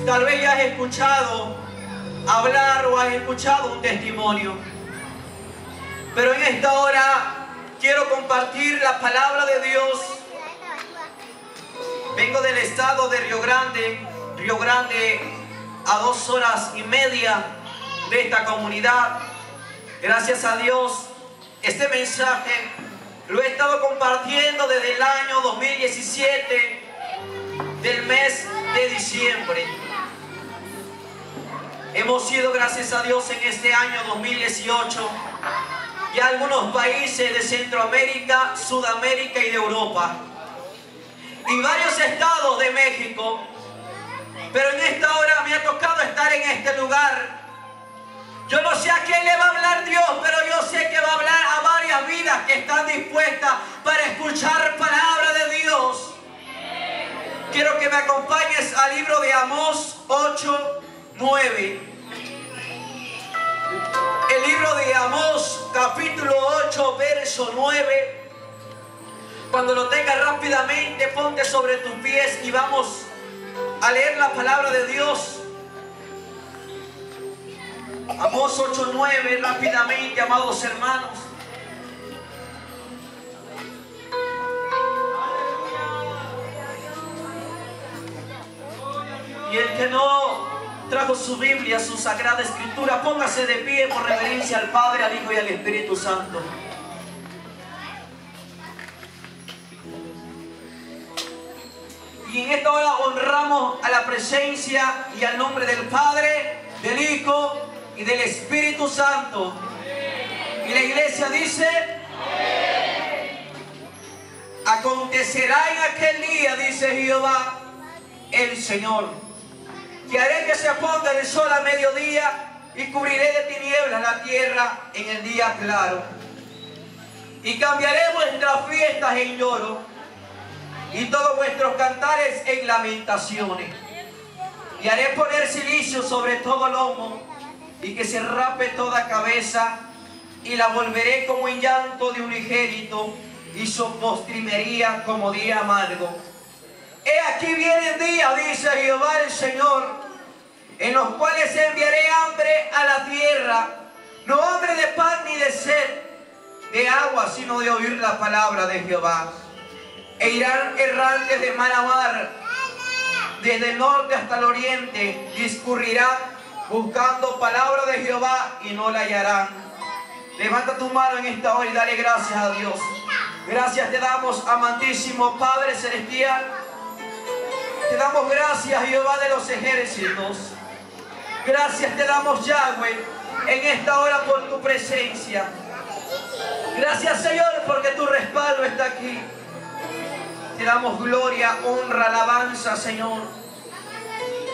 Tal vez ya has escuchado hablar o has escuchado un testimonio, pero en esta hora quiero compartir la palabra de Dios. Vengo del estado de Río Grande, a 2 horas y media de esta comunidad. Gracias a Dios, este mensaje lo he estado compartiendo desde el año 2017, del mes de diciembre. Hemos ido, gracias a Dios, en este año 2018 ya a algunos países de Centroamérica, Sudamérica y de Europa, y varios estados de México. Pero en esta hora me ha tocado estar en este lugar. Yo no sé a quién le va a hablar Dios, pero yo sé que va a hablar a varias vidas que están dispuestas para escuchar palabra de Dios. Quiero que me acompañes al libro de Amós 8:9. El libro de Amós, capítulo 8, verso 9. Cuando lo tengas rápidamente, ponte sobre tus pies y vamos a leer la palabra de Dios. Amós 8:9, rápidamente, amados hermanos. Y el que no trajo su Biblia, su Sagrada Escritura, póngase de pie por reverencia al Padre, al Hijo y al Espíritu Santo. Y en esta hora honramos a la presencia y al nombre del Padre, del Hijo y del Espíritu Santo. Y la iglesia dice: acontecerá en aquel día, dice Jehová el Señor, que haré que se ponga el sol a mediodía y cubriré de tinieblas la tierra en el día claro. Y cambiaré vuestras fiestas en lloro y todos vuestros cantares en lamentaciones. Y haré poner cilicio sobre todo lomo y que se rape toda cabeza, y la volveré como en llanto de unigénito y su postrimería como día amargo. He aquí vienen días, dice Jehová el Señor, en los cuales enviaré hambre a la tierra, no hambre de pan ni de sed de agua, sino de oír la palabra de Jehová. E irán errantes de mar a mar, desde el norte hasta el oriente, discurrirán buscando palabra de Jehová y no la hallarán. Levanta tu mano en esta hora y dale gracias a Dios. Gracias te damos, amantísimo Padre Celestial. Te damos gracias, Jehová de los ejércitos. Gracias te damos, Yahweh, en esta hora por tu presencia. Gracias, Señor, porque tu respaldo está aquí. Te damos gloria, honra, alabanza, Señor.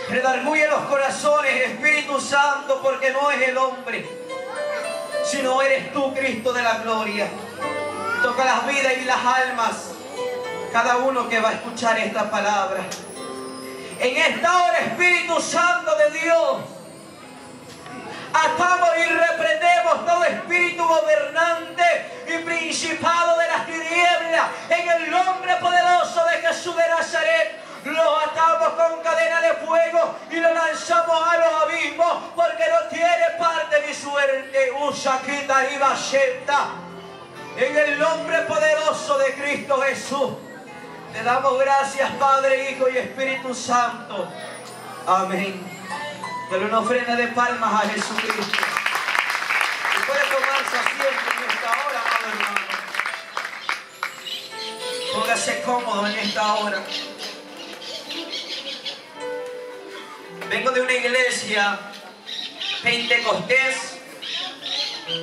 Redarguye los corazones, Espíritu Santo, porque no es el hombre, sino eres tú, Cristo de la gloria. Toca las vidas y las almas, cada uno que va a escuchar esta palabra. En esta hora, Espíritu Santo de Dios, atamos y reprendemos todo espíritu gobernante y principado de las tinieblas. En el nombre poderoso de Jesús de Nazaret, lo atamos con cadena de fuego y lo lanzamos a los abismos, porque no tiene parte ni suerte. Usaquita y Basheta. En el nombre poderoso de Cristo Jesús, te damos gracias, Padre, Hijo y Espíritu Santo. Amén. Dale una ofrenda de palmas a Jesucristo. Y puede tomarse asiento en esta hora, amado hermano. Póngase cómodo en esta hora. Vengo de una iglesia pentecostés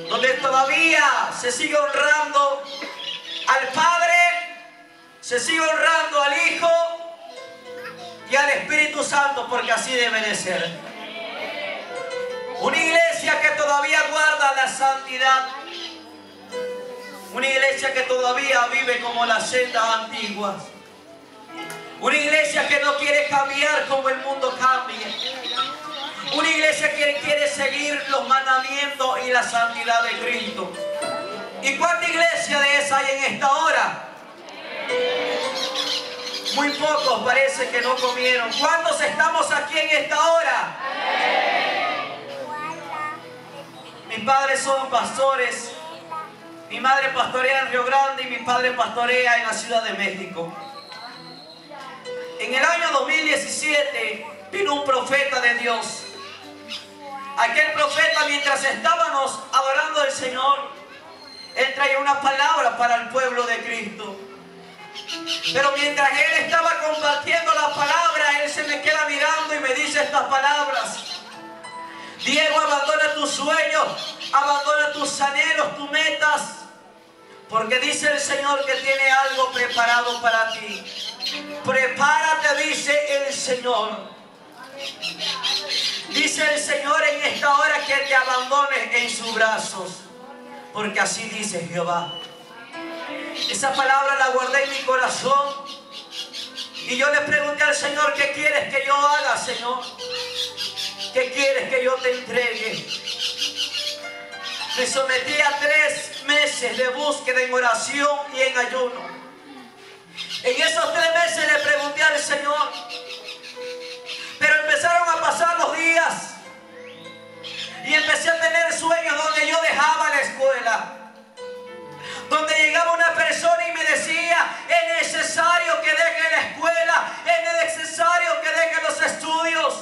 donde todavía se sigue honrando al Padre, se sigue honrando al Hijo y al Espíritu Santo, porque así debe de ser. Una iglesia que todavía guarda la santidad, una iglesia que todavía vive como las sendas antiguas, una iglesia que no quiere cambiar como el mundo cambia, una iglesia que quiere seguir los mandamientos y la santidad de Cristo. ¿Y cuánta iglesia de esa hay en esta hora? Muy pocos parece que no comieron. ¿Cuántos estamos aquí en esta hora? Mis padres son pastores. Mi madre pastorea en Río Grande y mi padre pastorea en la Ciudad de México. En el año 2017 vino un profeta de Dios. Aquel profeta, mientras estábamos adorando al Señor, él traía una palabra para el pueblo de Cristo. Pero mientras él estaba compartiendo la palabra, él se me queda mirando y me dice estas palabras: Diego, abandona tus sueños, abandona tus anhelos, tus metas, porque dice el Señor que tiene algo preparado para ti. Prepárate, dice el Señor. Dice el Señor en esta hora que te abandones en sus brazos, porque así dice Jehová. Esa palabra la guardé en mi corazón y yo le pregunté al Señor: ¿qué quieres que yo haga, Señor? ¿Qué quieres que yo te entregue? Me sometí a 3 meses de búsqueda en oración y en ayuno. En esos 3 meses le pregunté al Señor, pero empezaron a pasar los días y empecé a tener sueños donde yo dejaba la escuela, donde llegaba una persona y me decía: es necesario que deje la escuela, es necesario que deje los estudios.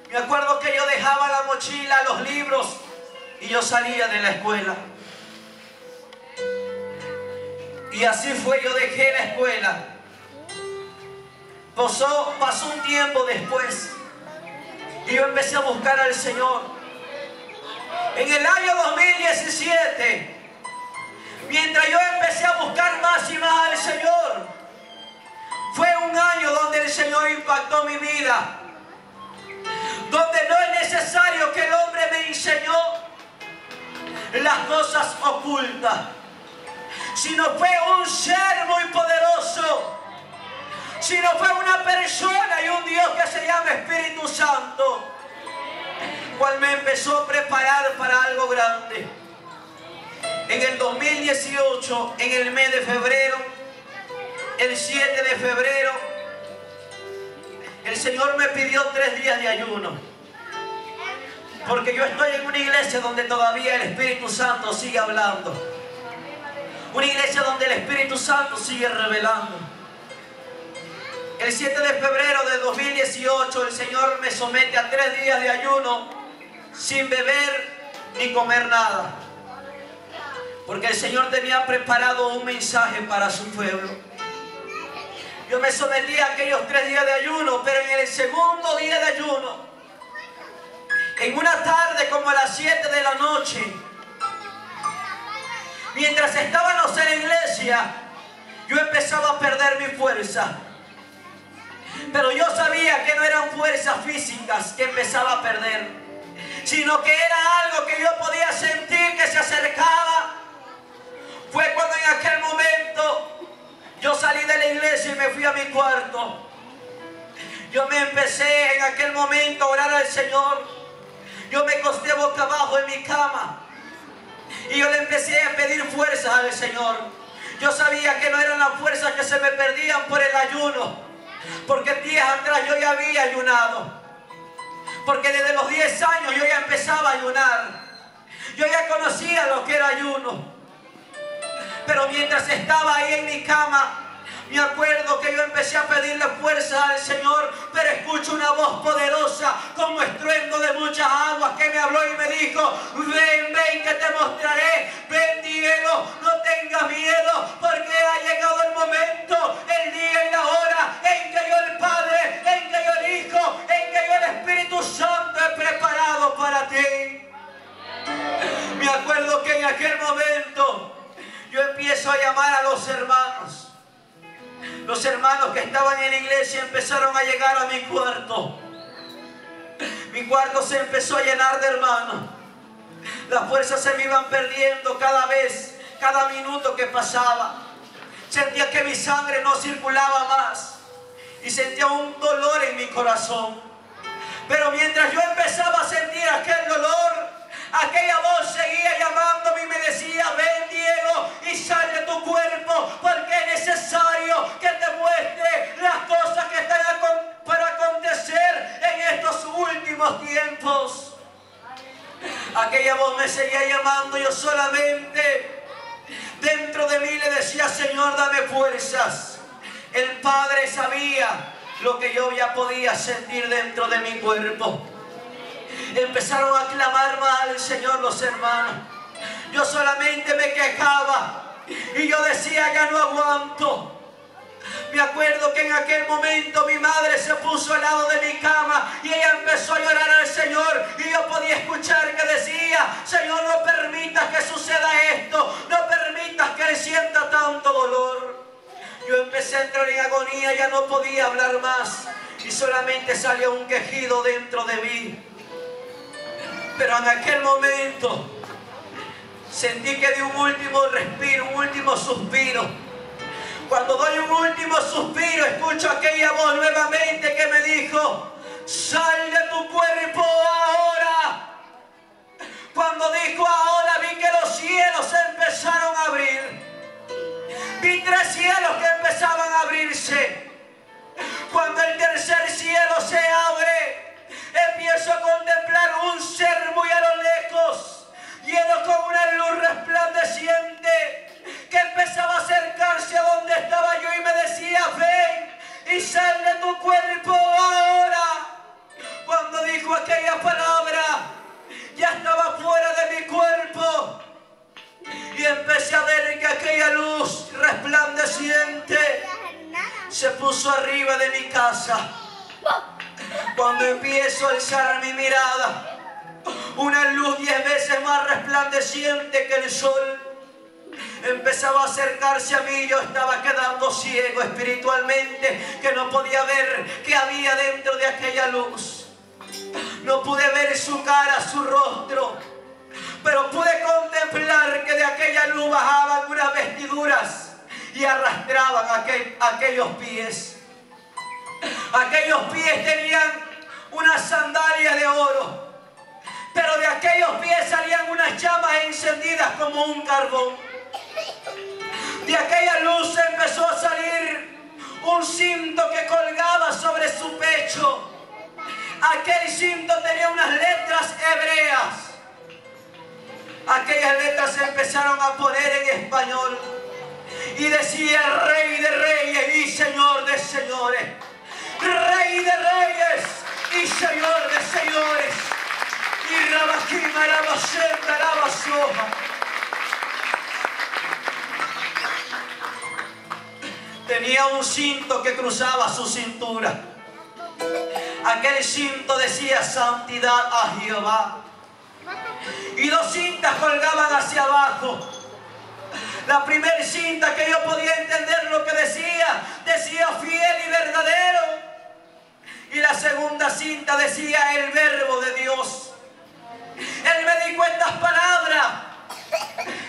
Me acuerdo que yo dejaba la mochila, los libros, y yo salía de la escuela. Y así fue, yo dejé la escuela. Pasó un tiempo después y yo empecé a buscar al Señor. En el año 2017, mientras yo empecé a buscar más y más al Señor, fue un año donde el Señor impactó mi vida, donde no es necesario que el hombre me enseñó las cosas ocultas, sino fue un ser muy poderoso, sino fue una persona y un Dios que se llama Espíritu Santo, cual me empezó a preparar para algo grande. En el 2018, en el mes de febrero, el 7 de febrero, el Señor me pidió 3 días de ayuno, porque yo estoy en una iglesia donde todavía el Espíritu Santo sigue hablando, una iglesia donde el Espíritu Santo sigue revelando. El 7 de febrero de 2018 el Señor me somete a 3 días de ayuno sin beber ni comer nada, porque el Señor tenía preparado un mensaje para su pueblo. Yo me sometí a aquellos 3 días de ayuno, pero en el segundo día de ayuno, en una tarde como a las 7 de la noche, mientras estábamos en la iglesia, yo empezaba a perder mi fuerza. Pero yo sabía que no eran fuerzas físicas que empezaba a perder, sino que era algo que yo podía sentir que se acercaba. Fue cuando en aquel momento yo salí de la iglesia y me fui a mi cuarto. Yo me empecé en aquel momento a orar al Señor. Yo me acosté boca abajo en mi cama y yo le empecé a pedir fuerzas al Señor. Yo sabía que no eran las fuerzas que se me perdían por el ayuno, porque días atrás yo ya había ayunado, porque desde los 10 años yo ya empezaba a ayunar. Yo ya conocía lo que era ayuno. Pero mientras estaba ahí en mi cama, me acuerdo que yo empecé a pedirle fuerza al Señor, pero escucho una voz poderosa como estruendo de muchas aguas que me habló y me dijo: ven, ven que te mostraré, ven Diego, no tengas miedo, porque ha llegado el momento, el día y la hora en que yo el Padre, en que yo el Hijo, en que yo el Espíritu Santo he preparado para ti. Me acuerdo que en aquel momento yo empiezo a llamar a los hermanos. Los hermanos que estaban en la iglesia empezaron a llegar a mi cuarto. Mi cuarto se empezó a llenar de hermanos. Las fuerzas se me iban perdiendo cada vez, cada minuto que pasaba. Sentía que mi sangre no circulaba más y sentía un dolor en mi corazón. Pero mientras yo empezaba a sentir aquel dolor, aquella voz seguía llamándome y me decía: ven, ciego y sal de tu cuerpo, porque es necesario que te muestre las cosas que están para acontecer en estos últimos tiempos. Aquella voz me seguía llamando, yo solamente dentro de mí le decía: Señor, dame fuerzas. El Padre sabía lo que yo ya podía sentir dentro de mi cuerpo. Empezaron a clamar mal al Señor los hermanos. Yo solamente me quejaba y yo decía: ya no aguanto. Me acuerdo que en aquel momento mi madre se puso al lado de mi cama y ella empezó a llorar al Señor, y yo podía escuchar que decía: Señor, no permitas que suceda esto, no permitas que él sienta tanto dolor. Yo empecé a entrar en agonía, ya no podía hablar más y solamente salía un quejido dentro de mí. Pero en aquel momento sentí que di un último respiro, un último suspiro. Cuando doy un último suspiro, escucho aquella voz nuevamente que me dijo: sal de tu cuerpo ahora. Cuando dijo ahora, vi que los cielos se empezaron a abrir. Vi 3 cielos que empezaban a abrirse. Cuando el tercer cielo se abre, empiezo a contemplar un ser muy a lo lejos, lleno con una luz resplandeciente, que empezaba a acercarse a donde estaba yo y me decía: ven y sal de tu cuerpo ahora. Cuando dijo aquella palabra, ya estaba fuera de mi cuerpo y empecé a ver que aquella luz resplandeciente se puso arriba de mi casa. Cuando empiezo a alzar mi mirada, una luz 10 veces más resplandeciente que el sol empezaba a acercarse a mí. Yo estaba quedando ciego espiritualmente, que no podía ver qué había dentro de aquella luz. No pude ver su cara, su rostro, pero pude contemplar que de aquella luz bajaban unas vestiduras y arrastraban aquellos pies. Aquellos pies tenían unas sandalias de oro, pero de aquellos pies salían unas llamas encendidas como un carbón. De aquella luz empezó a salir un cinto que colgaba sobre su pecho. Aquel cinto tenía unas letras hebreas. Aquellas letras se empezaron a poner en español y decía: Rey de reyes y Señor de señores. Rey de reyes y Señor de señores. Y Rabajima, Rabasenda, Rabasoja. Tenía un cinto que cruzaba su cintura. Aquel cinto decía: santidad a Jehová. Y 2 cintas colgaban hacia abajo. La primera cinta, que yo podía entender lo que decía, decía: fiel y verdadero. Y la segunda cinta decía: el verbo de Dios. Él me dijo estas palabras: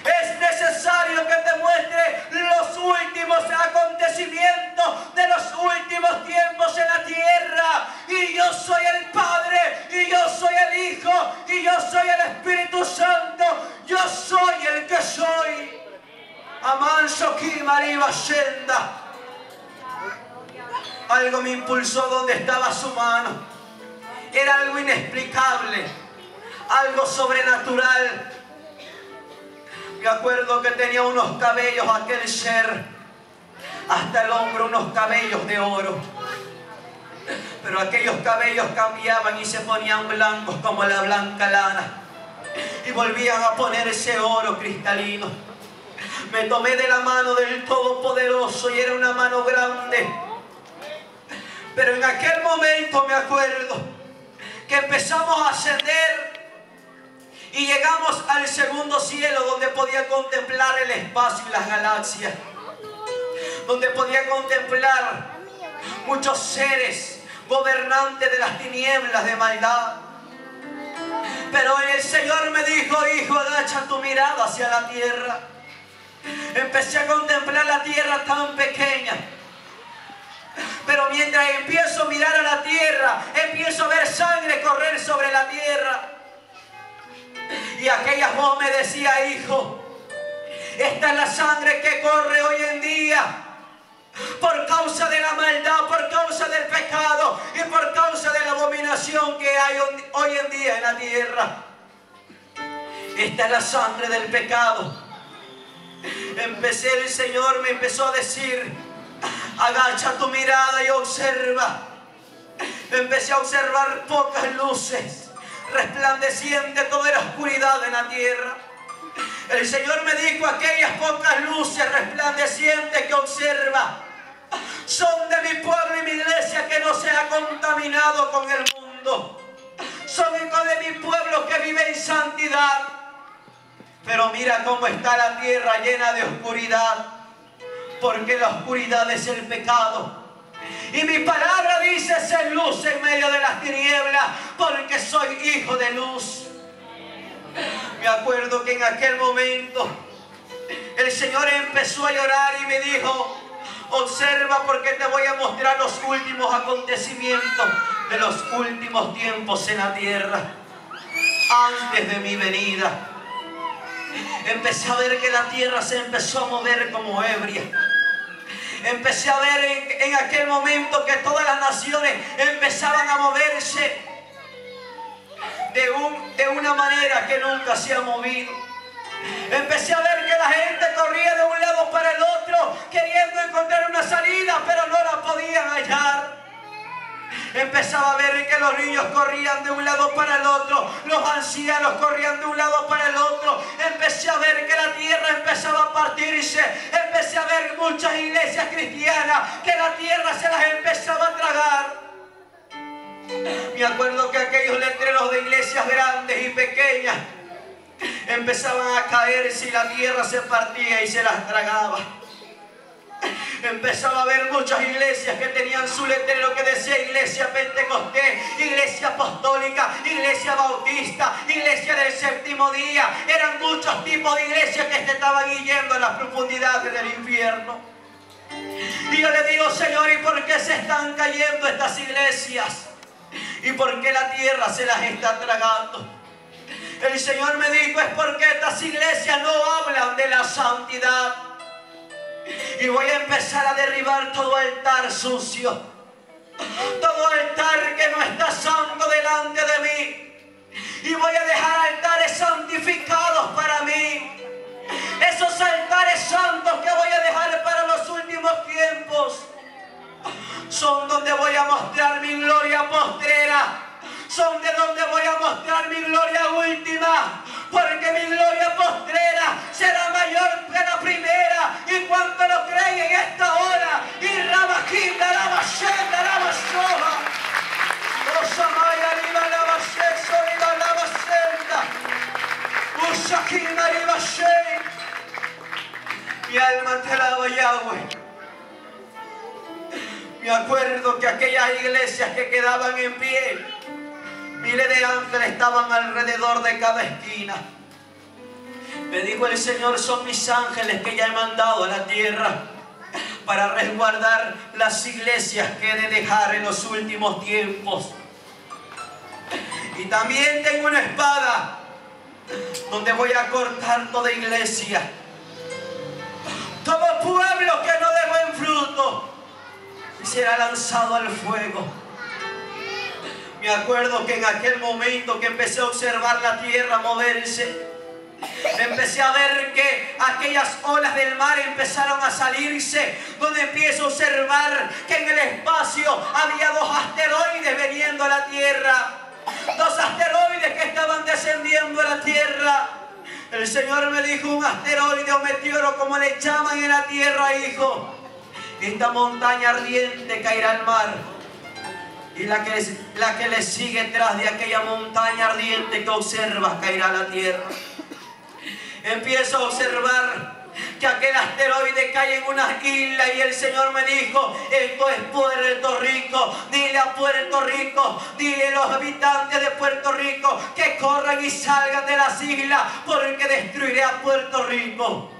es necesario que te muestre los últimos acontecimientos de los últimos tiempos en la tierra. Y yo soy el Padre, y yo soy el Hijo, y yo soy el Espíritu Santo. Yo soy el que soy. Amanso Kimariba Senda. Algo me impulsó donde estaba su mano. Era algo inexplicable, algo sobrenatural. Me acuerdo que tenía unos cabellos aquel ser, hasta el hombro, unos cabellos de oro. Pero aquellos cabellos cambiaban y se ponían blancos como la blanca lana, y volvían a ponerse oro cristalino. Me tomé de la mano del Todopoderoso y era una mano grande. Pero en aquel momento me acuerdo que empezamos a ascender y llegamos al segundo cielo, donde podía contemplar el espacio y las galaxias, donde podía contemplar muchos seres gobernantes de las tinieblas de maldad. Pero el Señor me dijo: hijo, agacha tu mirada hacia la tierra. Empecé a contemplar la tierra tan pequeña, pero mientras empiezo a mirar a la tierra, empiezo a ver sangre correr sobre la tierra. Y aquella voz me decía: hijo, Esta es la sangre que corre hoy en día por causa de la maldad, por causa del pecado y por causa de la abominación que hay hoy en día en la tierra. Esta es la sangre del pecado. El Señor me empezó a decir: agacha tu mirada y observa. Empecé a observar pocas luces resplandecientes toda la oscuridad en la tierra. El Señor me dijo: aquellas pocas luces resplandecientes que observa son de mi pueblo y mi iglesia que no se ha contaminado con el mundo. Son de mi pueblo que vive en santidad. Pero mira cómo está la tierra llena de oscuridad, porque la oscuridad es el pecado. Y mi palabra dice: ser luz en medio de las tinieblas, porque soy hijo de luz. Me acuerdo que en aquel momento el Señor empezó a llorar y me dijo: observa, porque te voy a mostrar los últimos acontecimientos de los últimos tiempos en la tierra, antes de mi venida. Empecé a ver que la tierra se empezó a mover como ebria. Empecé a ver en aquel momento que todas las naciones empezaban a moverse de una manera que nunca se ha movido. Empecé a ver que la gente corría de un lado para el otro queriendo encontrar una salida, pero no la podían hallar. Empezaba a ver que los niños corrían de un lado para el otro, los ancianos corrían de un lado para el otro. Empecé a ver que la tierra empezaba a partirse. Empecé a ver muchas iglesias cristianas que la tierra se las empezaba a tragar. Me acuerdo que aquellos letreros de iglesias grandes y pequeñas empezaban a caerse y la tierra se partía y se las tragaba. Empezaba a ver muchas iglesias que tenían su letrero que decía iglesia pentecostés, iglesia apostólica, iglesia bautista, iglesia del séptimo día. Eran muchos tipos de iglesias que se estaban yendo a las profundidades del infierno. Y yo le digo: Señor, ¿y por qué se están cayendo estas iglesias? ¿Y por qué la tierra se las está tragando? El Señor me dijo: es porque estas iglesias no hablan de la santidad. Y voy a empezar a derribar todo altar sucio, todo altar que no está santo delante de mí. Y voy a dejar altares santificados para mí. Esos altares santos que voy a dejar para los últimos tiempos son donde voy a mostrar mi gloria postrera. Son de donde voy a mostrar mi gloria última, porque mi gloria postrera será mayor que la primera. Y cuando lo creen en esta hora, y Rabajinda, la Bashenda, la Bashoja, Osamaya, Riva, la Basheso, Riva, la Bashenda, Usakina, Riva, Shei. Mi alma te alaba, Yahweh. Me acuerdo que aquellas iglesias que quedaban en pie, miles de ángeles estaban alrededor de cada esquina. Me dijo el Señor: son mis ángeles que ya he mandado a la tierra para resguardar las iglesias que he de dejar en los últimos tiempos. Y también tengo una espada donde voy a cortar toda iglesia, todo pueblo que no dé buen fruto será lanzado al fuego. Me acuerdo que en aquel momento que empecé a observar la tierra moverse, empecé a ver que aquellas olas del mar empezaron a salirse, donde empiezo a observar que en el espacio había dos asteroides veniendo a la tierra, dos asteroides que estaban descendiendo a la tierra. El Señor me dijo: un asteroide o meteoro, como le llaman en la tierra, hijo, esta montaña ardiente caerá al mar. Y la que le sigue tras de aquella montaña ardiente que observas caerá a la tierra. Empiezo a observar que aquel asteroide cae en una isla y el Señor me dijo: esto es Puerto Rico. Dile a Puerto Rico, dile a los habitantes de Puerto Rico que corran y salgan de las islas, porque destruiré a Puerto Rico.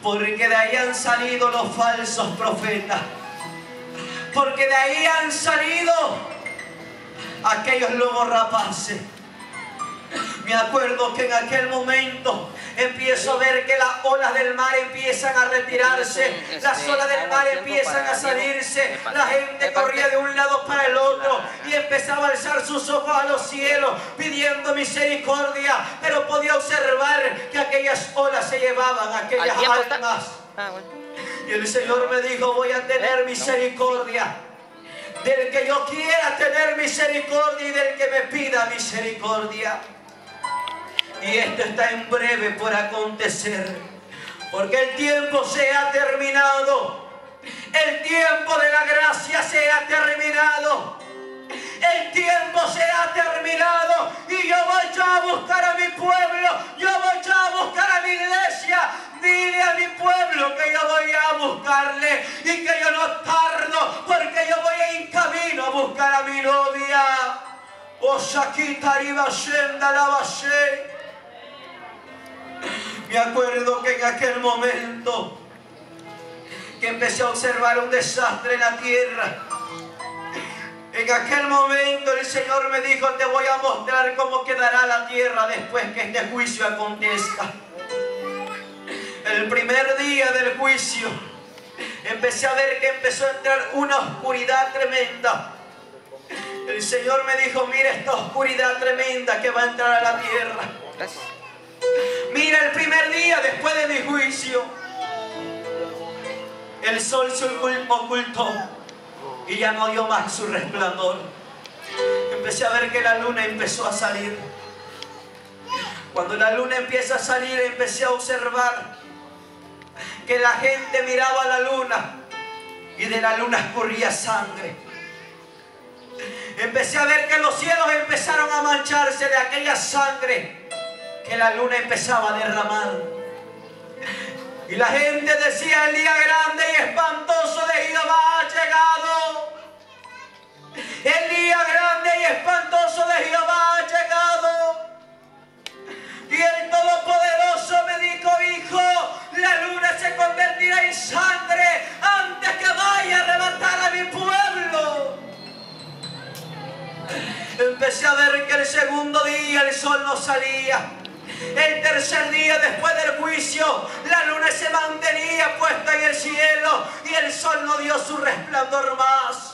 Porque de ahí han salido los falsos profetas. Porque de ahí han salido aquellos lobos rapaces. Me acuerdo que en aquel momento empiezo a ver que las olas del mar empiezan a retirarse, las olas del mar empiezan a salirse, la gente corría de un lado para el otro y empezaba a alzar sus ojos a los cielos pidiendo misericordia, pero podía observar que aquellas olas se llevaban a aquellas almas. Y el Señor me dijo, voy a tener misericordia del que yo quiera tener misericordia y del que me pida misericordia. Y esto está en breve por acontecer, porque el tiempo se ha terminado. El tiempo de la gracia se ha terminado. El tiempo se ha terminado y yo voy ya a buscar a mi pueblo. Yo voy ya a buscar a mi iglesia. Dile a mi pueblo que yo voy a buscarle y que yo no tardo, porque yo voy en camino a buscar a mi novia. Me acuerdo que en aquel momento que empecé a observar un desastre en la tierra, en aquel momento el Señor me dijo, te voy a mostrar cómo quedará la tierra después que este juicio acontezca. El primer día del juicio empecé a ver que empezó a entrar una oscuridad tremenda. El Señor me dijo, mira esta oscuridad tremenda que va a entrar a la tierra. Gracias. Mira, el primer día después de mi juicio, el sol se ocultó y ya no dio más su resplandor. Empecé a ver que la luna empezó a salir. Cuando la luna empieza a salir, empecé a observar que la gente miraba a la luna y de la luna escurría sangre. Empecé a ver que los cielos empezaron a mancharse de aquella sangre que la luna empezaba a derramar. Y la gente decía, el día grande y espantoso de Jehová ha llegado. El día grande y espantoso de Jehová ha llegado. Y el Todopoderoso me dijo, hijo, la luna se convertirá en sangre antes que vaya a arrebatar a mi pueblo. Empecé a ver que el segundo día el sol no salía. El tercer día después del juicio, la luna se mantenía puesta en el cielo y el sol no dio su resplandor más.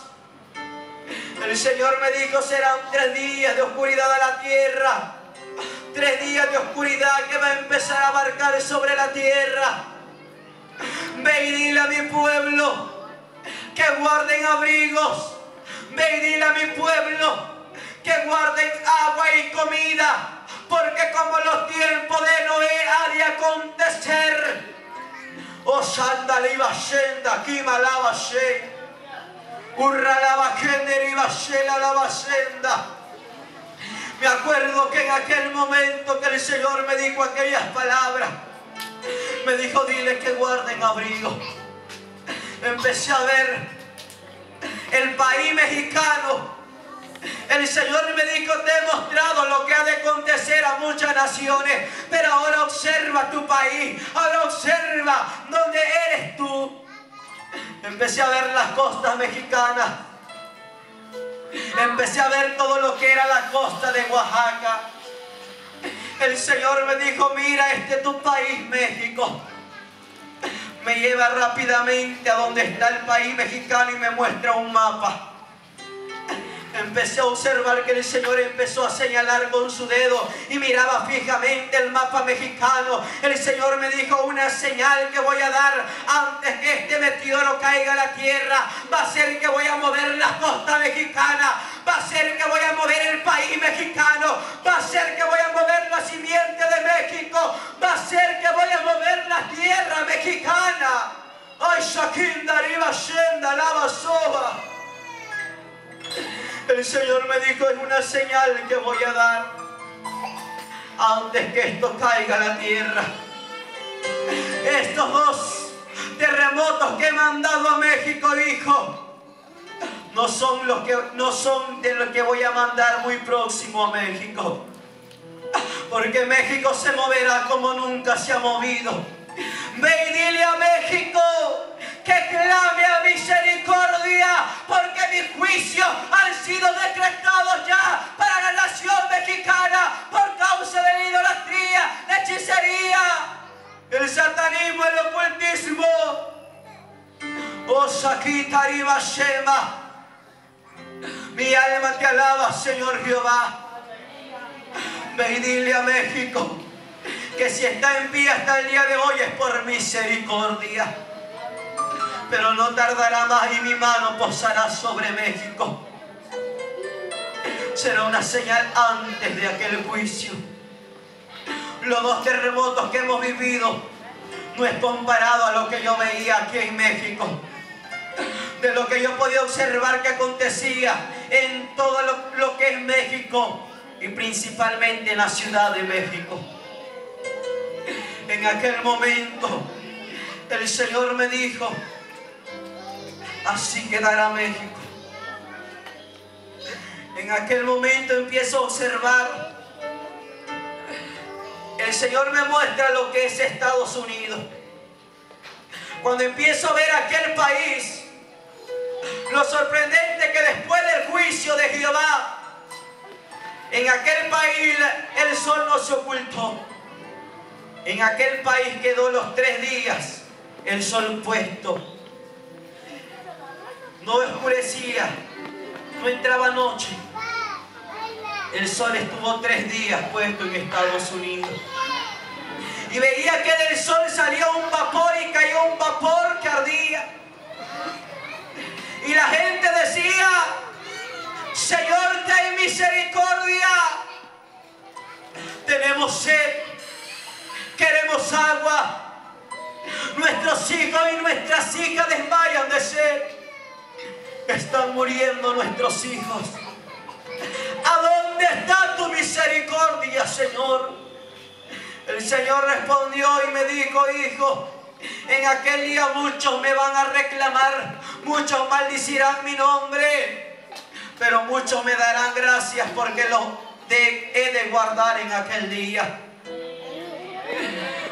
El Señor me dijo, serán 3 días de oscuridad a la tierra. 3 días de oscuridad que va a empezar a abarcar sobre la tierra. Ve y dile a mi pueblo que guarden abrigos. Ve y dile a mi pueblo que guarden agua y comida. Porque como los tiempos de Noé ha de acontecer. Oh Santa Libashenda, Kimalabashe, Urralabajender y Bashela Labashenda. Me acuerdo que en aquel momento que el Señor me dijo aquellas palabras, me dijo, dile que guarden abrigo. Empecé a ver el país mexicano. El Señor me dijo, te he mostrado lo que ha de acontecer a muchas naciones, pero ahora observa tu país, ahora observa dónde eres tú. Empecé a ver las costas mexicanas. Empecé a ver todo lo que era la costa de Oaxaca. El Señor me dijo, mira, este es tu país, México. Me lleva rápidamente a donde está el país mexicano y me muestra un mapa. Empecé a observar que el Señor empezó a señalar con su dedo y miraba fijamente el mapa mexicano. El Señor me dijo, una señal que voy a dar antes que este meteoro caiga a la tierra va a ser que voy a mover la costa mexicana, va a ser que voy a mover el país mexicano, va a ser que voy a mover la simiente de México, va a ser que voy a mover la tierra mexicana. Ay, Shakinda, arriba, Shenda, lava, soba. El Señor me dijo, es una señal que voy a dar antes que esto caiga a la tierra. Estos 2 terremotos que he mandado a México, hijo, no son de los que voy a mandar muy próximo a México. Porque México se moverá como nunca se ha movido. Ve y dile a México que clame a misericordia, porque mis juicios han sido decretados ya para la nación mexicana por causa de alma te alaba, Señor Jehová. Ve y dile a México que si está en pie hasta el día de hoy es por misericordia. Pero no tardará más y mi mano posará sobre México. Será una señal antes de aquel juicio. Los 2 terremotos que hemos vivido no es comparado a lo que yo veía aquí en México. De lo que yo podía observar que acontecía en todo lo que es México y principalmente en la Ciudad de México. En aquel momento el Señor me dijo: así quedará México. En aquel momento empiezo a observar. El Señor me muestra lo que es Estados Unidos. Cuando empiezo a ver aquel país, lo sorprendente que después del juicio de Jehová, en aquel país el sol no se ocultó. En aquel país quedó los 3 días el sol puesto. No oscurecía, no entraba noche. El sol estuvo 3 días puesto en Estados Unidos. Y veía que del sol salía un vapor y caía un vapor que ardía. Y la gente decía: Señor, ten misericordia. Tenemos sed, queremos agua. Nuestros hijos y nuestras hijas desmayan de sed. Están muriendo nuestros hijos. ¿A dónde está tu misericordia, Señor? El Señor respondió y me dijo: hijo, en aquel día muchos me van a reclamar, muchos maldecirán mi nombre, pero muchos me darán gracias porque he de guardar en aquel día.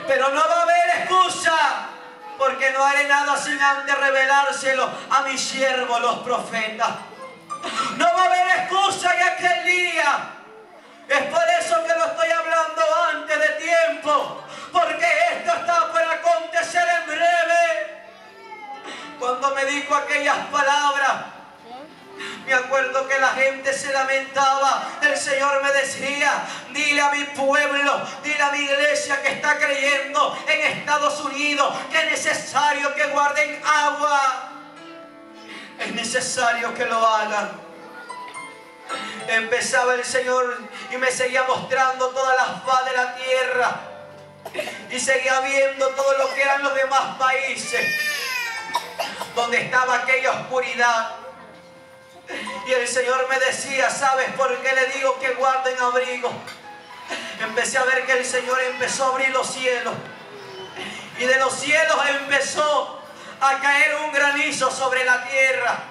Pero no va a haber excusa, porque no haré nada sin antes revelárselo a mis siervos los profetas. No va a haber excusa en aquel día. Es por eso que lo estoy hablando antes de tiempo, porque esto está por acontecer en breve. Cuando me dijo aquellas palabras, me acuerdo que la gente se lamentaba. El Señor me decía: dile a mi pueblo, dile a mi iglesia que está creyendo en Estados Unidos que es necesario que guarden agua. Es necesario que lo hagan. Empezaba el Señor y me seguía mostrando todas las faz de la tierra. Y seguía viendo todo lo que eran los demás países donde estaba aquella oscuridad. Y el Señor me decía: ¿sabes por qué le digo que guarden abrigo? Empecé a ver que el Señor empezó a abrir los cielos. Y de los cielos empezó a caer un granizo sobre la tierra.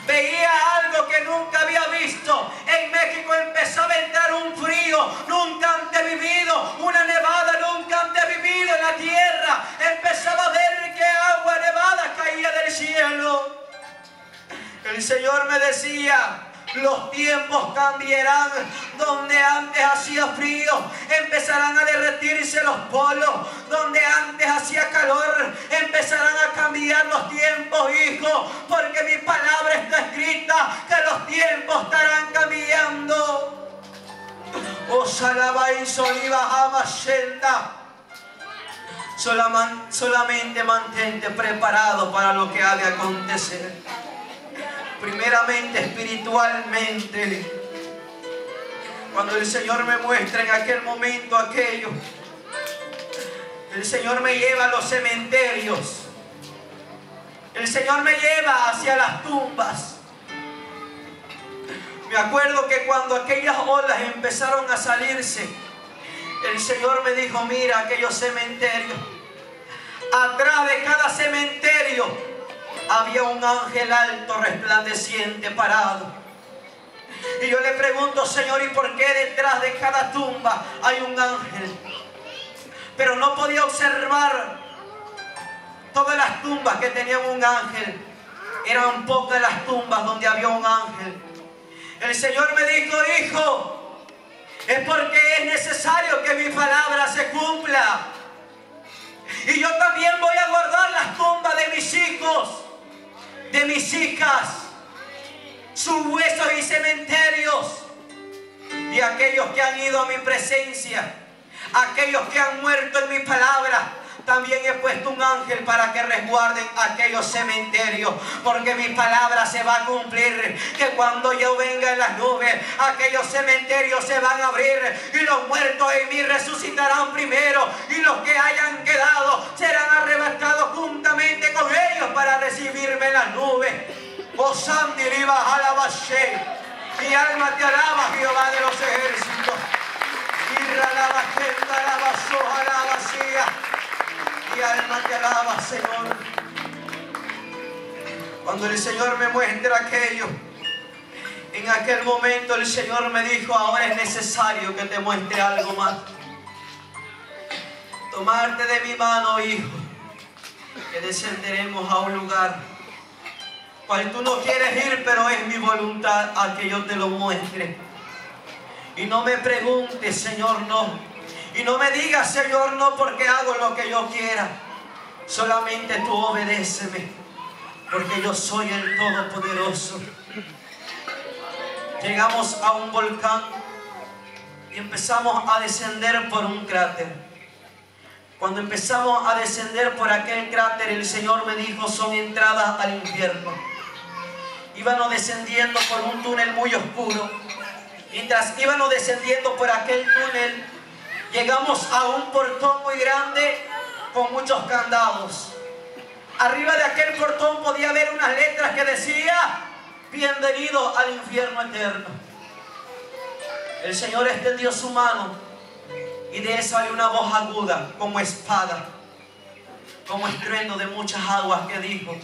Veía algo que nunca había visto. En México empezaba a entrar un frío nunca antes vivido, una nevada nunca antes vivido en la tierra. Empezaba a ver que agua nevada caía del cielo. El Señor me decía: los tiempos cambiarán. Donde antes hacía frío, empezarán a derretirse los polos. Donde antes hacía calor, empezarán a cambiar los tiempos, hijo. Porque mi palabra está escrita que los tiempos estarán cambiando. Os alabáis, solamente mantente preparado para lo que ha de acontecer. Primeramente espiritualmente. Cuando el Señor me muestra en aquel momento aquello, el Señor me lleva a los cementerios. El Señor me lleva hacia las tumbas. Me acuerdo que cuando aquellas olas empezaron a salirse, el Señor me dijo: mira aquellos cementerios. Atrás de cada cementerio había un ángel alto resplandeciente parado. Y yo le pregunto: Señor, ¿y por qué detrás de cada tumba hay un ángel? Pero no podía observar todas las tumbas que tenían un ángel. Eran pocas las tumbas donde había un ángel. El Señor me dijo: hijo, es porque es necesario que mi palabra se cumpla. Y yo también voy a guardar las tumbas de mis hijos, de mis hijas. Sus huesos y cementerios de aquellos que han ido a mi presencia, aquellos que han muerto en mi palabra. También he puesto un ángel para que resguarden aquellos cementerios, porque mi palabra se va a cumplir, que cuando yo venga en las nubes, aquellos cementerios se van a abrir y los muertos en mí resucitarán primero, y los que hayan quedado serán arrebatados juntamente con ellos para recibirme en las nubes. Oh Sandiriba Alabashe, mi alma te alaba, Jehová de los ejércitos. Mi alma te alaba, Señor. Cuando el Señor me muestra aquello, en aquel momento el Señor me dijo: ahora es necesario que te muestre algo más. Tomarte de mi mano, hijo, que descenderemos a un lugar cual tú no quieres ir, pero es mi voluntad a que yo te lo muestre. Y no me preguntes, Señor, no. Y no me digas, Señor, no, porque hago lo que yo quiera. Solamente tú obedéceme, porque yo soy el Todopoderoso. Llegamos a un volcán y empezamos a descender por un cráter. Cuando empezamos a descender por aquel cráter, el Señor me dijo: son entradas al infierno. Íbamos descendiendo por un túnel muy oscuro. Mientras íbamos descendiendo por aquel túnel, llegamos a un portón muy grande con muchos candados. Arriba de aquel portón podía ver unas letras que decía: bienvenido al infierno eterno. El Señor extendió su mano y de eso salió una voz aguda como espada, como estruendo de muchas aguas, que dijo: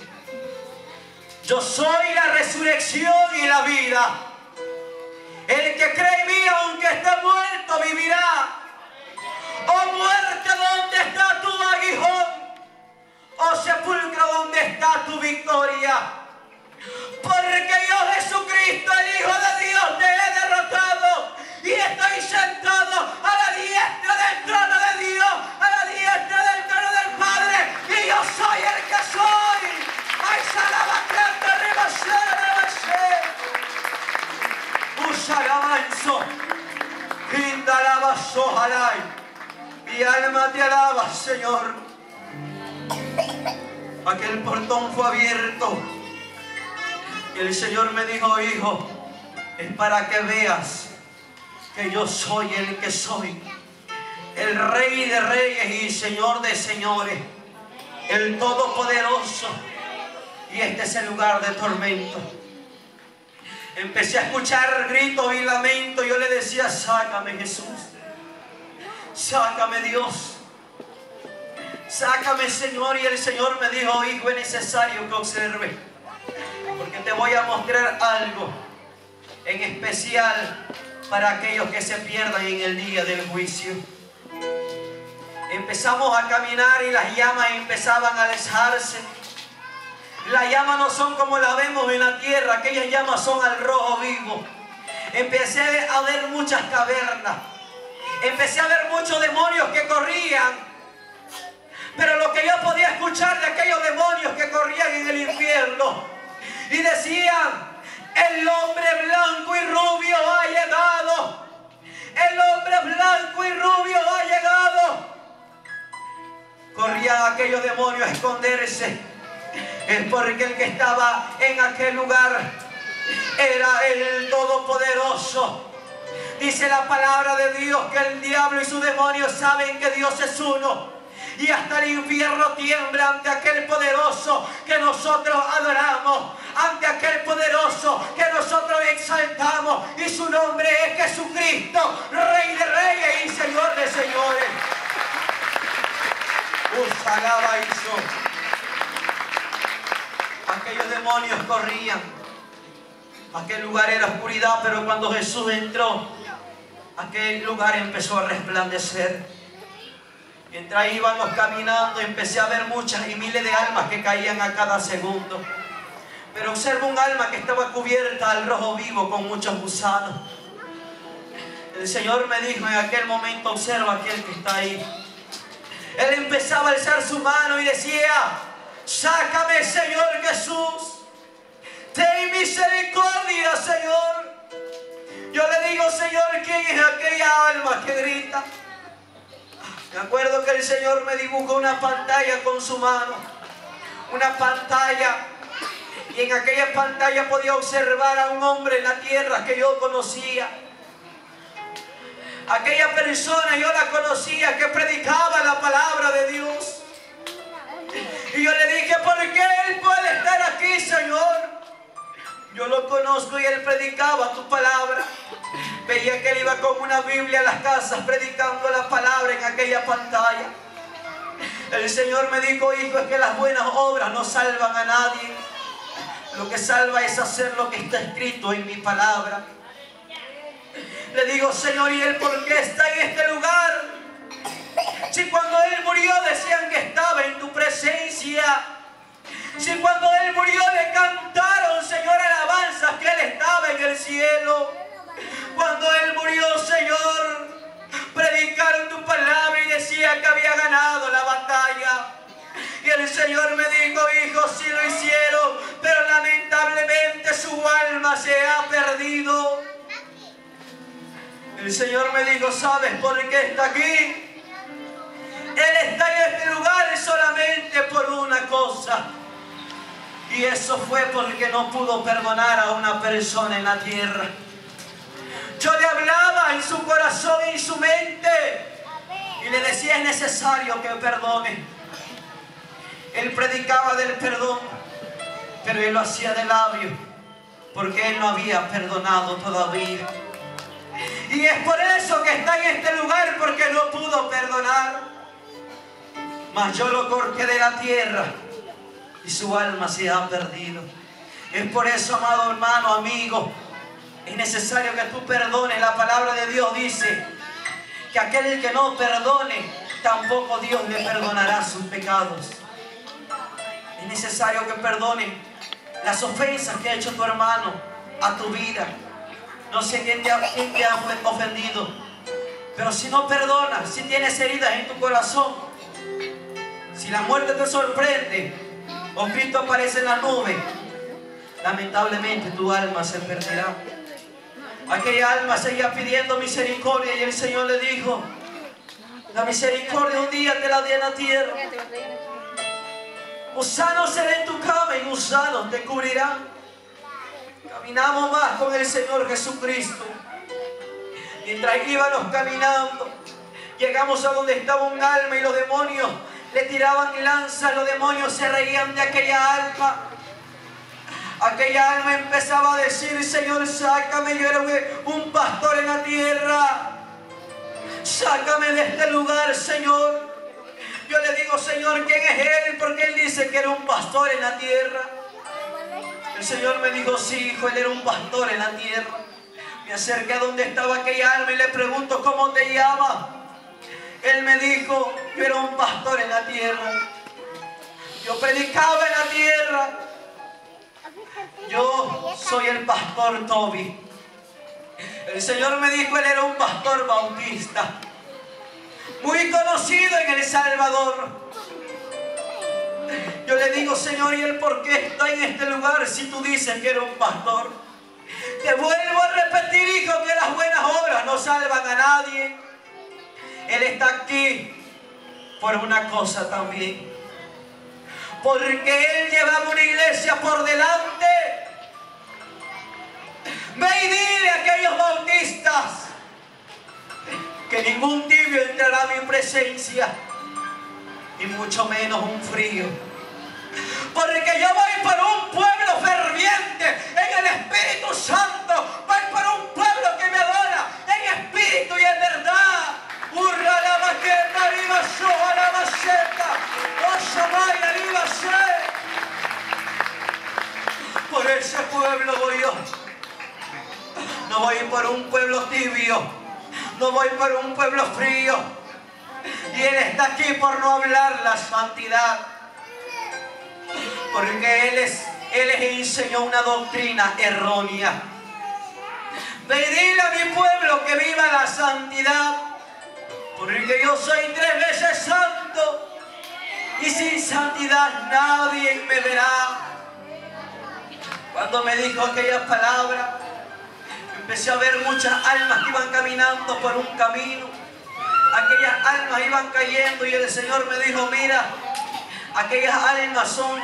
yo soy la resurrección y la vida. El que cree en mí, aunque esté muerto, vivirá. Oh muerte, ¿dónde está tu aguijón? Oh sepulcro, ¿dónde está tu victoria? Porque yo, Jesucristo, el Hijo de Dios, te he derrotado y estoy sentado a la diestra del trono de Dios, a la diestra del trono del Padre, y yo soy el que soy. ¡Ay, salabacante, rebasé! Usalabanzo, Indalabaso, Jalay. Mi alma te alaba, Señor. Aquel portón fue abierto y el Señor me dijo: hijo, es para que veas que yo soy el que soy, el Rey de reyes y Señor de señores, el Todopoderoso. Y este es el lugar de tormento. Empecé a escuchar gritos y lamentos. Yo le decía: sácame, Jesús. Sácame, Dios. Sácame, Señor. Y el Señor me dijo: hijo, es necesario que observe, porque te voy a mostrar algo en especial para aquellos que se pierdan en el día del juicio. Empezamos a caminar y las llamas empezaban a alzarse. Las llamas no son como las vemos en la tierra, aquellas llamas son al rojo vivo. Empecé a ver muchas cavernas, empecé a ver muchos demonios que corrían, pero lo que yo podía escuchar de aquellos demonios que corrían en el infierno, y decían: el hombre blanco y rubio ha llegado, el hombre blanco y rubio ha llegado. Corrían aquellos demonios a esconderse. Es porque el que estaba en aquel lugar era el Todopoderoso. Dice la palabra de Dios que el diablo y sus demonios saben que Dios es uno, y hasta el infierno tiembla ante aquel poderoso que nosotros adoramos, ante aquel poderoso que nosotros exaltamos, y su nombre es Jesucristo, Rey de reyes y Señor de señores. Usalaba hizo. Aquellos demonios corrían. Aquel lugar era oscuridad, pero cuando Jesús entró, aquel lugar empezó a resplandecer. Mientras ahí íbamos caminando, empecé a ver muchas y miles de almas que caían a cada segundo. Pero observo un alma que estaba cubierta al rojo vivo con muchos gusanos. El Señor me dijo en aquel momento: observa a aquel que está ahí. Él empezaba a alzar su mano y decía: sácame, Señor Jesús. Ten misericordia, Señor. sabe quién es aquella alma que grita. Me acuerdo que el Señor me dibujó una pantalla con su mano. Una pantalla. Y en aquella pantalla podía observar a un hombre en la tierra que yo conocía. Aquella persona yo la conocía, que predicaba la palabra de Dios. Y yo le dije, ¿por qué él puede estar aquí, Señor? Yo lo conozco y él predicaba tu palabra. Veía que él iba con una Biblia a las casas predicando la palabra en aquella pantalla. El Señor me dijo, hijo, es que las buenas obras no salvan a nadie. Lo que salva es hacer lo que está escrito en mi palabra. Le digo, Señor, ¿y él por qué está en este lugar? Si cuando él murió decían que estaba en tu presencia. Si cuando él murió le cantaron, Señor, alabanzas que él estaba en el cielo. Cuando él murió, Señor, predicaron tu palabra y decía que había ganado la batalla. Y el Señor me dijo, hijo, sí lo hicieron, pero lamentablemente su alma se ha perdido. El Señor me dijo, ¿sabes por qué está aquí? Él está en este lugar solamente por una cosa. Y eso fue porque no pudo perdonar a una persona en la tierra. Yo le hablaba en su corazón y en su mente. Y le decía, es necesario que perdone. Él predicaba del perdón, pero él lo hacía de labio, porque él no había perdonado todavía. Y es por eso que está en este lugar, porque no pudo perdonar. Mas yo lo corté de la tierra y su alma se ha perdido. Es por eso, amado hermano, amigo, es necesario que tú perdones. La palabra de Dios dice que aquel que no perdone, tampoco Dios le perdonará sus pecados. Es necesario que perdone las ofensas que ha hecho tu hermano a tu vida. No sé quién te ha ofendido, pero si no perdonas, si tienes heridas en tu corazón, si la muerte te sorprende o Cristo aparece en la nube, lamentablemente tu alma se perderá. Aquella alma seguía pidiendo misericordia y el Señor le dijo, la misericordia un día te la di en la tierra. Gusano será en tu cama y gusanos te cubrirán. Caminamos más con el Señor Jesucristo. Mientras íbamos caminando, llegamos a donde estaba un alma y los demonios le tiraban lanzas. Los demonios se reían de aquella alma. Aquella alma empezaba a decir, Señor, sácame, yo era un pastor en la tierra. Sácame de este lugar, Señor. Yo le digo, Señor, ¿quién es él? Porque él dice que era un pastor en la tierra. El Señor me dijo, sí, hijo, él era un pastor en la tierra. Me acerqué a donde estaba aquella alma y le pregunto, ¿cómo te llamas? Él me dijo, yo era un pastor en la tierra. Yo predicaba en la tierra. Yo soy el pastor Toby. El Señor me dijo, él era un pastor bautista, muy conocido en El Salvador. Yo le digo, Señor, ¿y él por qué está en este lugar si tú dices que era un pastor? Te vuelvo a repetir, hijo, que las buenas obras no salvan a nadie. Él está aquí por una cosa también. Porque él llevaba una iglesia por delante. Ve y dile a aquellos bautistas que ningún tibio entrará a mi presencia, y mucho menos un frío. Porque yo voy para un pueblo ferviente en el Espíritu Santo. Voy para un pueblo que me adora en espíritu y en verdad. Urra la maqueta, arriba soja la maceta. Oshamaya, arriba se. Por ese pueblo voy yo. No voy por un pueblo tibio. No voy por un pueblo frío. Y él está aquí por no hablar la santidad. Porque él les enseñó una doctrina errónea. Ve y dile a mi pueblo que viva la santidad. Porque yo soy 3 veces santo. Y sin santidad nadie me verá. Cuando me dijo aquella palabra, Empecé a ver muchas almas que iban caminando por un camino. Aquellas almas iban cayendo y el Señor me dijo, mira, aquellas almas son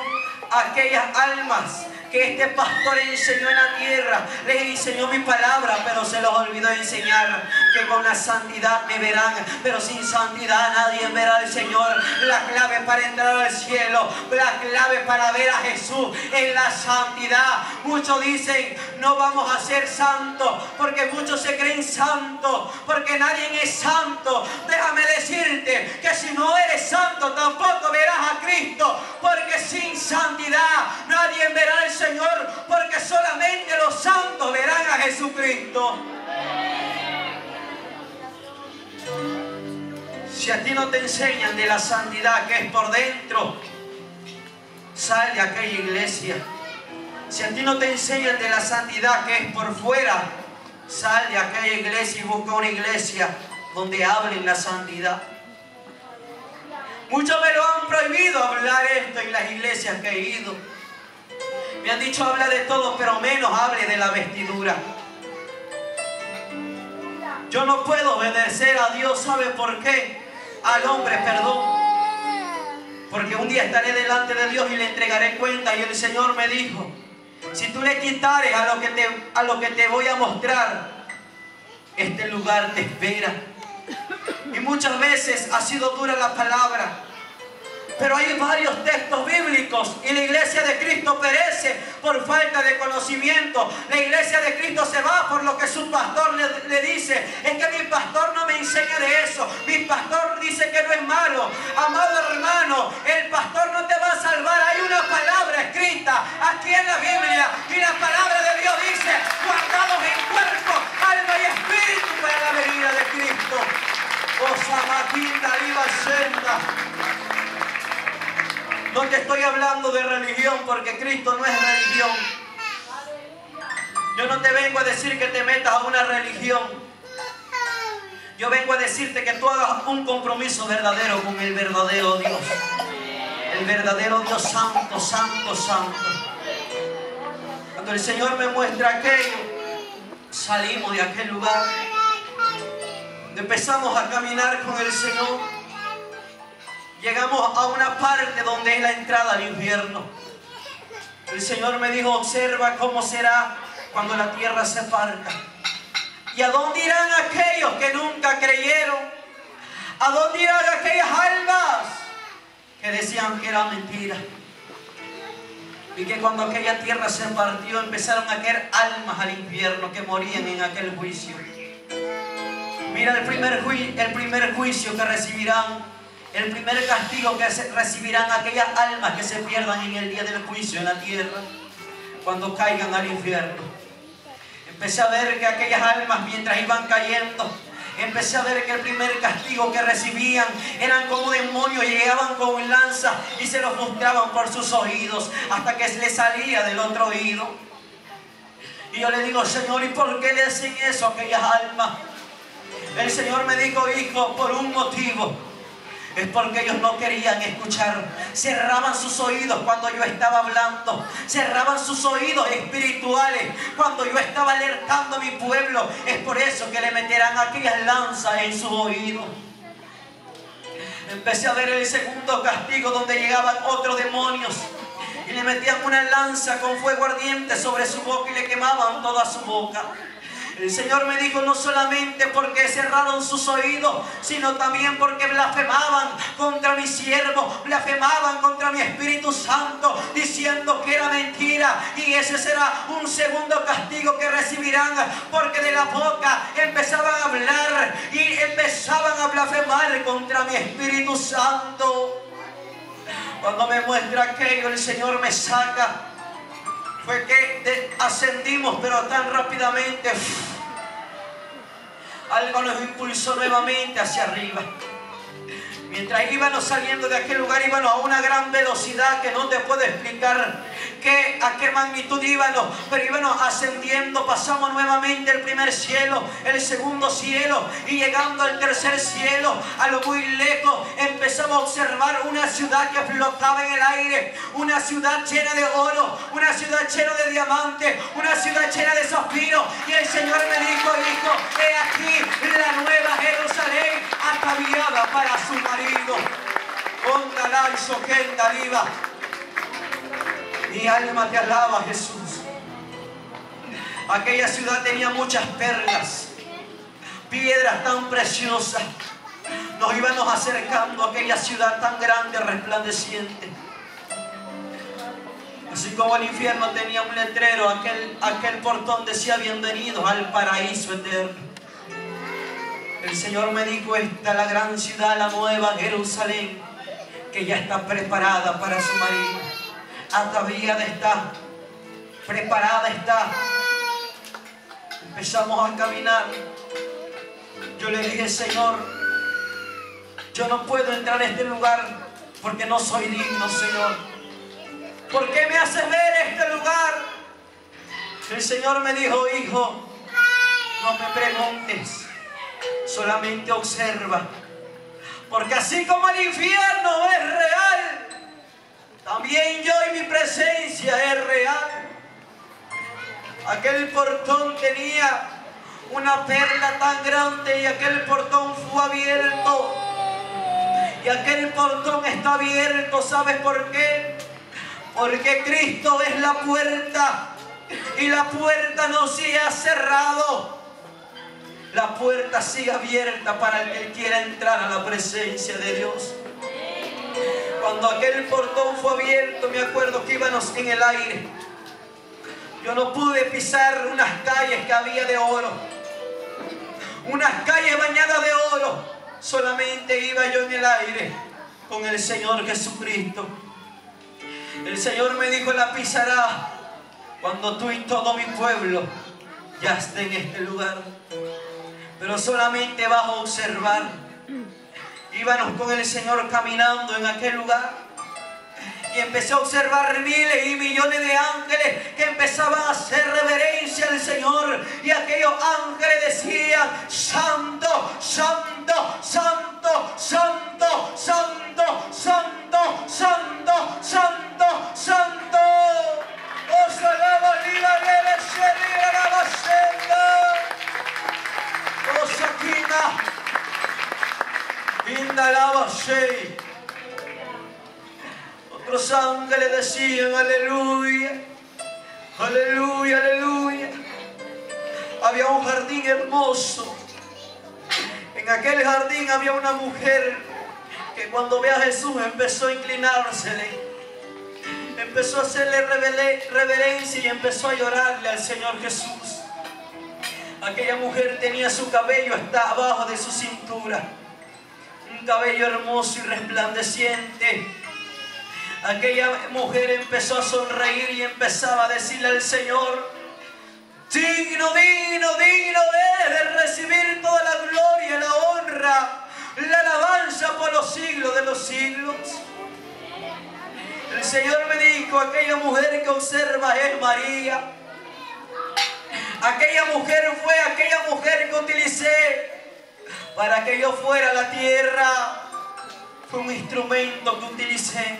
aquellas almas que este pastor enseñó en la tierra. Les enseñó mi palabra, pero se los olvidó enseñar que con la santidad me verán, pero sin santidad nadie verá al Señor. La clave para entrar al cielo, la clave para ver a Jesús es la santidad. Muchos dicen, no vamos a ser santos, porque muchos se creen santos, porque nadie es santo. Déjame decirte que si no eres santo, tampoco verás a Cristo, porque sin santidad nadie verá al Señor, porque solamente los santos verán a Jesucristo. Si a ti no te enseñan de la santidad que es por dentro, sal de aquella iglesia. Si a ti no te enseñan de la santidad que es por fuera, sal de aquella iglesia y busca una iglesia donde hablen la santidad. Muchos me lo han prohibido hablar esto en las iglesias que he ido. Me han dicho habla de todo, pero menos hable de la vestidura. Yo no puedo obedecer a Dios, ¿sabe por qué? Al hombre, perdón. Porque un día estaré delante de Dios y le entregaré cuenta. Y el Señor me dijo, si tú le quitares a lo que te voy a mostrar, este lugar te espera. Y muchas veces ha sido dura la palabra, pero hay varios textos bíblicos y la iglesia de Cristo perece por falta de conocimiento. La iglesia de Cristo se va por lo que su pastor le dice. Es que mi pastor no me enseña de eso. Mi pastor dice que no es malo. Amado hermano, el pastor no te va a salvar. Hay una palabra escrita aquí en la Biblia y la palabra de Dios dice, guardados en cuerpo, alma y espíritu para la venida de Cristo. Osamaquinda viva senda. No te estoy hablando de religión, porque Cristo no es religión. Yo no te vengo a decir que te metas a una religión. Yo vengo a decirte que tú hagas un compromiso verdadero con el verdadero Dios. El verdadero Dios santo, santo, santo. Cuando el Señor me muestra aquello, salimos de aquel lugar. Empezamos a caminar con el Señor. Llegamos a una parte donde es la entrada al infierno. El Señor me dijo, observa cómo será cuando la tierra se parta. ¿Y a dónde irán aquellos que nunca creyeron? ¿A dónde irán aquellas almas que decían que era mentira? Y que cuando aquella tierra se partió, empezaron a caer almas al infierno que morían en aquel juicio. Mira el primer juicio que recibirán. El primer castigo que recibirán aquellas almas que se pierdan en el día del juicio en la tierra, cuando caigan al infierno. Empecé a ver que aquellas almas, mientras iban cayendo, empecé a ver que el primer castigo que recibían eran como demonios, llegaban con lanza y se los mostraban por sus oídos hasta que les salía del otro oído. Y yo le digo, Señor, ¿y por qué le hacen eso a aquellas almas? El Señor me dijo, hijo, por un motivo. Es porque ellos no querían escuchar. Cerraban sus oídos cuando yo estaba hablando. Cerraban sus oídos espirituales cuando yo estaba alertando a mi pueblo. Es por eso que le meterán aquellas lanzas en sus oídos. Empecé a ver el segundo castigo, donde llegaban otros demonios y le metían una lanza con fuego ardiente sobre su boca y le quemaban toda su boca. El Señor me dijo, no solamente porque cerraron sus oídos, sino también porque blasfemaban contra mi siervo, blasfemaban contra mi Espíritu Santo, diciendo que era mentira. Y ese será un segundo castigo que recibirán, porque de la boca empezaban a hablar y empezaban a blasfemar contra mi Espíritu Santo. Cuando me muestra aquello, el Señor me saca. Fue que ascendimos, pero tan rápidamente algo nos impulsó nuevamente hacia arriba. Mientras íbamos saliendo de aquel lugar, íbamos a una gran velocidad que no te puedo explicar a qué magnitud íbamos, pero íbamos ascendiendo. Pasamos nuevamente el primer cielo, el segundo cielo, y llegando al tercer cielo, a lo muy lejos, empezamos a observar una ciudad que flotaba en el aire, una ciudad llena de oro, una ciudad llena de diamantes, una ciudad llena de zafiros. Y el Señor me Shaddai, Soken, Dariba. Mi alma te alaba, Jesús. Aquella ciudad tenía muchas perlas, piedras tan preciosas. Nos íbamos acercando a aquella ciudad tan grande, resplandeciente. Así como el infierno tenía un letrero, aquel portón decía: bienvenidos al paraíso eterno. El Señor me dijo: esta es la gran ciudad, la nueva Jerusalén, que ya está preparada para su marido. Ataviada está, preparada está. Empezamos a caminar. Yo le dije: Señor, yo no puedo entrar a este lugar porque no soy digno, Señor. ¿Por qué me haces ver este lugar? El Señor me dijo: hijo, no me preguntes, solamente observa. Porque así como el infierno es real, también yo y mi presencia es real. Aquel portón tenía una perla tan grande y aquel portón fue abierto. Y aquel portón está abierto, ¿sabes por qué? Porque Cristo es la puerta y la puerta no se ha cerrado. La puerta sigue abierta para el que quiera entrar a la presencia de Dios. Cuando aquel portón fue abierto, me acuerdo que íbamos en el aire. Yo no pude pisar unas calles que había de oro, unas calles bañadas de oro. Solamente iba yo en el aire con el Señor Jesucristo. El Señor me dijo: la pisará cuando tú y todo mi pueblo ya esté en este lugar. Pero solamente vas a observar. Íbamos con el Señor caminando en aquel lugar y empecé a observar miles y millones de ángeles que empezaban a hacer reverencia al Señor. Y aquellos ángeles decían: Santo, Santo, Santo, Santo, Santo, Santo, Santo, Santo, Santo. Os alaba, liba, leve, serira, lava, senda. Os aquina, inda, lava, sei. Los ángeles decían: aleluya, aleluya, aleluya. Había un jardín hermoso. En aquel jardín había una mujer que cuando ve a Jesús empezó a inclinársele, empezó a hacerle reverencia y empezó a llorarle al Señor Jesús. Aquella mujer tenía su cabello hasta abajo de su cintura, un cabello hermoso y resplandeciente. Aquella mujer empezó a sonreír y empezaba a decirle al Señor: digno, digno, digno es de recibir toda la gloria, la honra, la alabanza por los siglos de los siglos. El Señor me dijo: aquella mujer que observa es María. Aquella mujer fue aquella mujer que utilicé para que yo fuera a la tierra. Fue un instrumento que utilicé.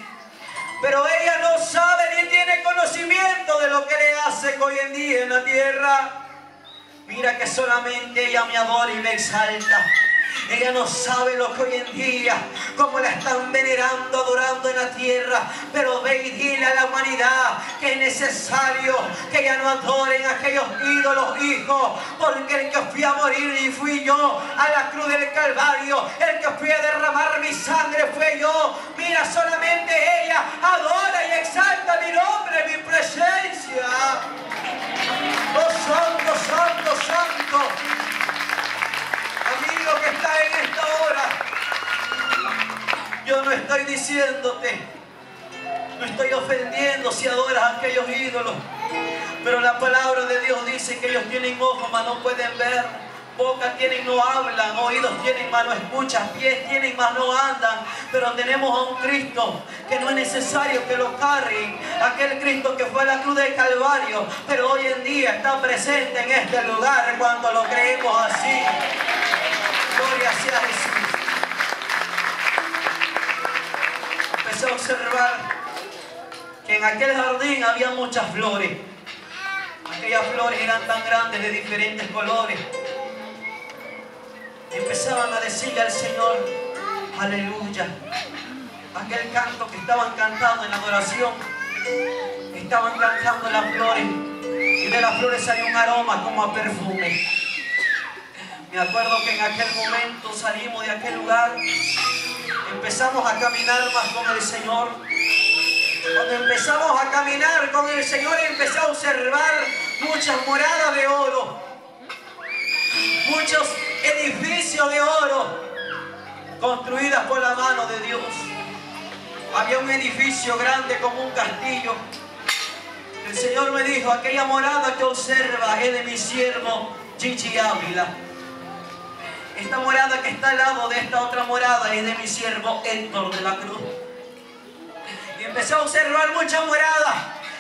Pero ella no sabe ni tiene conocimiento de lo que le hace hoy en día en la tierra. Mira que solamente ella me adora y me exalta. Ella no sabe lo que hoy en día, como la están venerando, adorando en la tierra. Pero ve y dile a la humanidad que es necesario que ya no adoren a aquellos ídolos, hijos. Porque el que fui a morir y fui yo a la cruz del Calvario. El que fui a derramar mi sangre fue yo. Mira, solamente ella adora y exalta mi nombre, mi presencia. Oh, santo, santo, santo. Amigo que está en esta hora, yo no estoy diciéndote, no estoy ofendiendo si adoras a aquellos ídolos, pero la palabra de Dios dice que ellos tienen ojos mas no pueden ver, boca tienen no hablan, oídos tienen mas no escuchan, pies tienen mas no andan. Pero tenemos a un Cristo que no es necesario que lo carguen, aquel Cristo que fue a la cruz del Calvario, pero hoy en día está presente en este lugar cuando lo creemos así. Gloria sea Jesús. Empecé a observar que en aquel jardín había muchas flores. Aquellas flores eran tan grandes, de diferentes colores. Empezaban a decirle al Señor: aleluya, aquel canto que estaban cantando en la adoración. Estaban cantando las flores y de las flores hay un aroma como a perfume. Me acuerdo que en aquel momento salimos de aquel lugar, empezamos a caminar más con el Señor. Cuando empezamos a caminar con el Señor, empecé a observar muchas moradas de oro, muchos edificios de oro construidas por la mano de Dios. Había un edificio grande como un castillo. El Señor me dijo: aquella morada que observas es de mi siervo Gigi Ávila. Esta morada que está al lado de esta otra morada es de mi siervo Héctor de la Cruz. Y empecé a observar muchas moradas.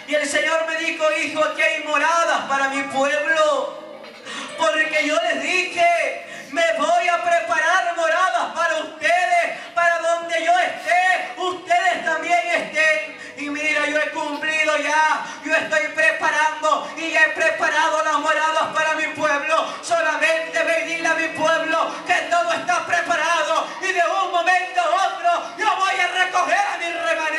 Y el Señor me dijo: hijo, aquí hay moradas para mi pueblo. Porque yo les dije: me voy a preparar moradas para ustedes, para donde yo esté, ustedes también estén. Y mira, yo he cumplido ya, yo estoy preparando y ya he preparado las moradas para mi pueblo. Solamente ve y dile a mi pueblo que todo está preparado y de un momento a otro yo voy a recoger a mi remanente.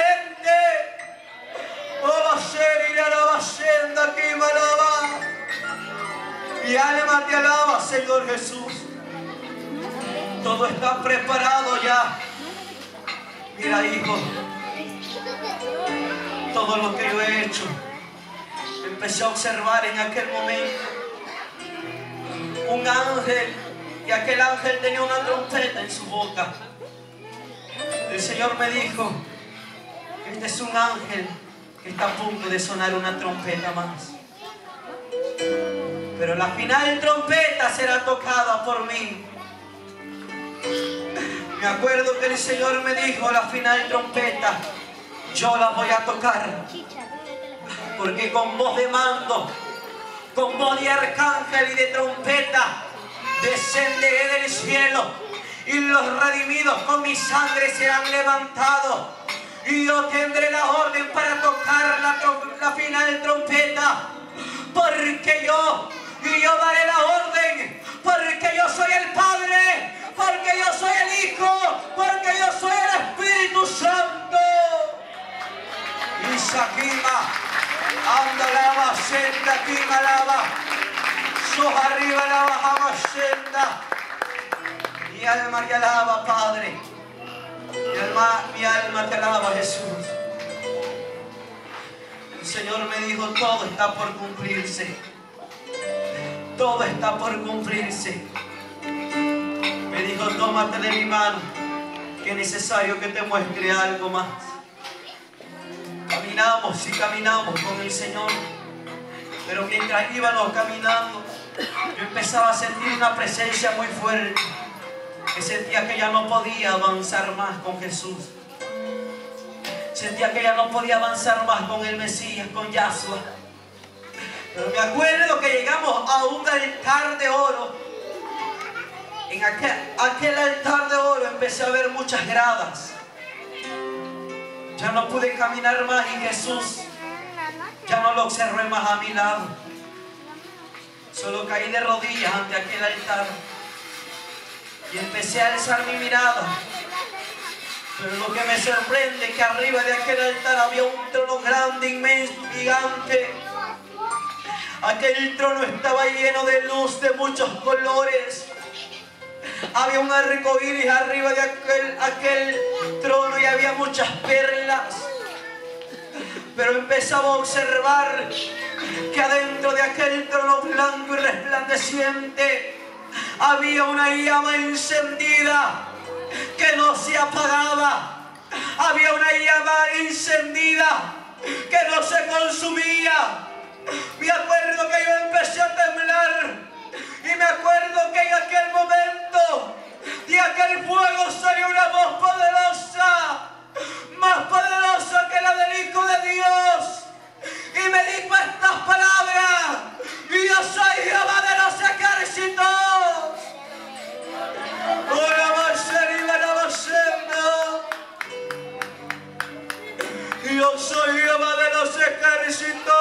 Mi alma te alaba, Señor Jesús. Todo está preparado ya. Mira, hijo, todo lo que yo he hecho. Empecé a observar en aquel momento un ángel, y aquel ángel tenía una trompeta en su boca. El Señor me dijo: este es un ángel que está a punto de sonar una trompeta más. Pero la final trompeta será tocada por mí. Me acuerdo que el Señor me dijo: la final trompeta yo la voy a tocar, porque con voz de mando, con voz de arcángel y de trompeta descenderé del cielo, y los redimidos con mi sangre serán levantados, y yo tendré la orden para tocar la final trompeta, porque yo daré la orden, porque yo soy el Padre, porque yo soy el Hijo, porque yo soy el Espíritu Santo. Isaquima, anda lava, senda, quima lava, soja arriba lava, jama, senda. Mi alma te alaba, Padre. Mi alma te alaba, Jesús. El Señor me dijo: todo está por cumplirse. Todo está por cumplirse. Me dijo: tómate de mi mano, que es necesario que te muestre algo más. Caminamos y caminamos con el Señor, pero mientras íbamos caminando, yo empezaba a sentir una presencia muy fuerte, que sentía que ya no podía avanzar más con Jesús. Sentía que ya no podía avanzar más con el Mesías, con Yahshua. Pero me acuerdo que llegamos a un altar de oro. En aquel altar de oro empecé a ver muchas gradas. Ya no pude caminar más y Jesús ya no lo observé más a mi lado. Solo caí de rodillas ante aquel altar y empecé a alzar mi mirada. Pero lo que me sorprende es que arriba de aquel altar había un trono grande, inmenso, gigante. Aquel trono estaba lleno de luz de muchos colores. Había un arcoíris arriba de aquel trono y había muchas perlas. Pero empezaba a observar que adentro de aquel trono blanco y resplandeciente había una llama encendida que no se apagaba. Había una llama encendida que no se consumía. Me acuerdo que yo empecé a temblar. Y me acuerdo que en aquel momento de aquel fuego salió una voz poderosa, más poderosa que la del Hijo de Dios. Y me dijo estas palabras: y yo soy Jehová de los ejércitos. Yo soy Jehová de los ejércitos.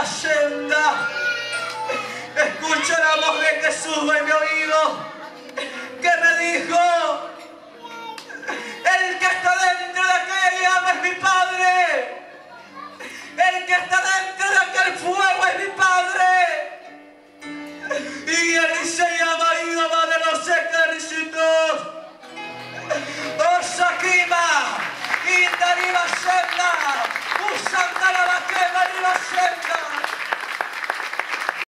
senda. Escucho la voz de Jesús en mi oído que me dijo: